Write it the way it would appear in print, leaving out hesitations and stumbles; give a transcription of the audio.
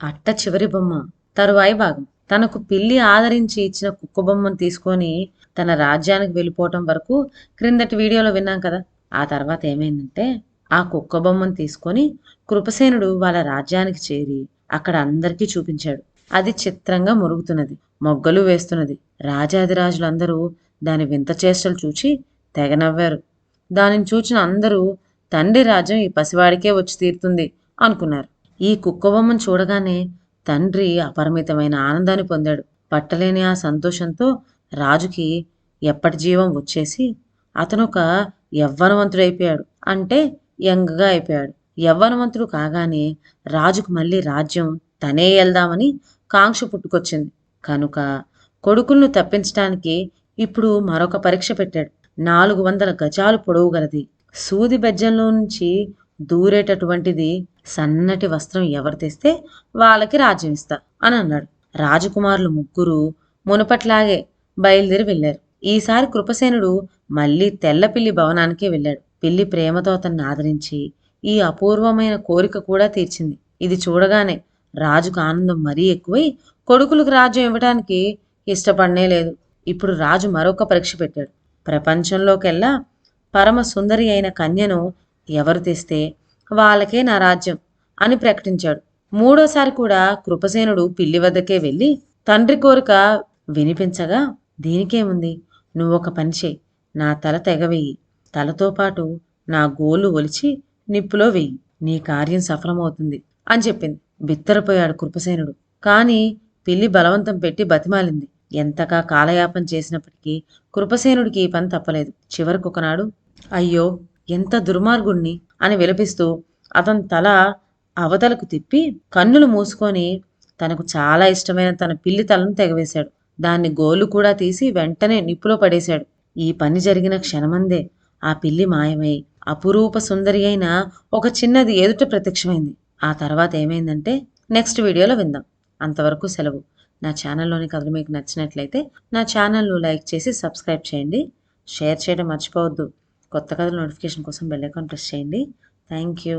అట్ట చివరి బొమ్మ తరువాయి భాగం. తనకు పిల్లి ఆదరించి ఇచ్చిన కుక్క బొమ్మను తీసుకొని తన రాజ్యానికి వెళ్ళిపోవటం వరకు క్రిందటి వీడియోలో విన్నాం కదా. ఆ తర్వాత ఏమైందంటే ఆ కుక్క బొమ్మను తీసుకొని కృపసేనుడు వాళ్ళ రాజ్యానికి చేరి అక్కడ అందరికీ చూపించాడు. అది చిత్రంగా మురుగుతున్నది, మొగ్గలు వేస్తున్నది. రాజాదిరాజులందరూ దాని వింత చేష్టలు చూచి తెగ నవ్వారు. దానిని చూచిన అందరూ తండ్రి రాజ్యం ఈ పసివాడికే వచ్చి తీరుతుంది అనుకున్నారు. ఈ కుక్కబొమ్మను చూడగానే తండ్రి అపరిమితమైన ఆనందాన్ని పొందాడు. పట్టలేని ఆ సంతోషంతో రాజుకి ఎప్పటి జీవం వచ్చేసి అతనొక యవ్వనవంతుడైపోయాడు. అంటే యంగ్గా అయిపోయాడు. యవ్వనవంతుడు కాగానే రాజుకు మళ్ళీ రాజ్యం తనే వెళ్దామని కాంక్ష పుట్టుకొచ్చింది. కనుక కొడుకులను తప్పించటానికి ఇప్పుడు మరొక పరీక్ష పెట్టాడు. 400 గజాలు పొడవు గలది, సూది బెజ్జంలో నుంచి దూరేటటువంటిది సన్నటి వస్త్రం ఎవరు తెస్తే వాళ్ళకి రాజ్యం ఇస్తా అని అన్నాడు. రాజకుమారులు ముగ్గురు మునుపట్లాగే బయలుదేరి వెళ్ళారు. ఈసారి కృపసేనుడు మళ్ళీ తెల్లపిల్లి భవనానికే వెళ్ళాడు. పిల్లి ప్రేమతో అతన్ని ఆదరించి ఈ అపూర్వమైన కోరిక కూడా తీర్చింది. ఇది చూడగానే రాజుకు ఆనందం మరీ ఎక్కువై కొడుకులకు రాజ్యం ఇవ్వడానికి ఇష్టపడనే లేదు. ఇప్పుడు రాజు మరొక పరీక్ష పెట్టాడు. ప్రపంచంలోకెల్లా పరమ సుందరి అయిన కన్యను ఎవరు తెస్తే వాళ్ళకే నా రాజ్యం అని ప్రకటించాడు. మూడోసారి కూడా కృపసేనుడు పిల్లి వద్దకే వెళ్ళి తండ్రి కోరిక వినిపించగా, దీనికేముంది, నువ్వొక పని చేయి, నా తల తెగవేయి, తలతో పాటు నా గోళ్ళు ఒలిచి నిప్పులో వెయ్యి, నీ కార్యం సఫలమవుతుంది అని చెప్పింది. బిత్తరపోయాడు కృపసేనుడు. కాని పిల్లి బలవంతం పెట్టి బతిమాలింది. ఎంతగా కాలయాపన చేసినప్పటికీ కృపసేనుడికి ఈ పని తప్పలేదు. చివరికొకనాడు, అయ్యో ఎంత దుర్మార్గుణ్ణి అని విలపిస్తూ అతని తల అవతలకు తిప్పి కన్నులు మూసుకొని తనకు చాలా ఇష్టమైన తన పిల్లి తలను తెగవేశాడు. దాన్ని గోలు కూడా తీసి వెంటనే నిప్పులో పడేశాడు. ఈ పని జరిగిన క్షణమందే ఆ పిల్లి మాయమై అపురూప సుందరి అయిన ఒక చిన్నది ఎదుట ప్రత్యక్షమైంది. ఆ తర్వాత ఏమైందంటే నెక్స్ట్ వీడియోలో విందాం. అంతవరకు సెలవు. నా ఛానల్లోని కథలు మీకు నచ్చినట్లయితే నా ఛానల్ను లైక్ చేసి సబ్స్క్రైబ్ చేయండి. షేర్ చేయడం మర్చిపోవద్దు. కొత్త కథల నోటిఫికేషన్ కోసం బెల్ ఐకాన్ ప్రెస్ చేయండి. Thank you.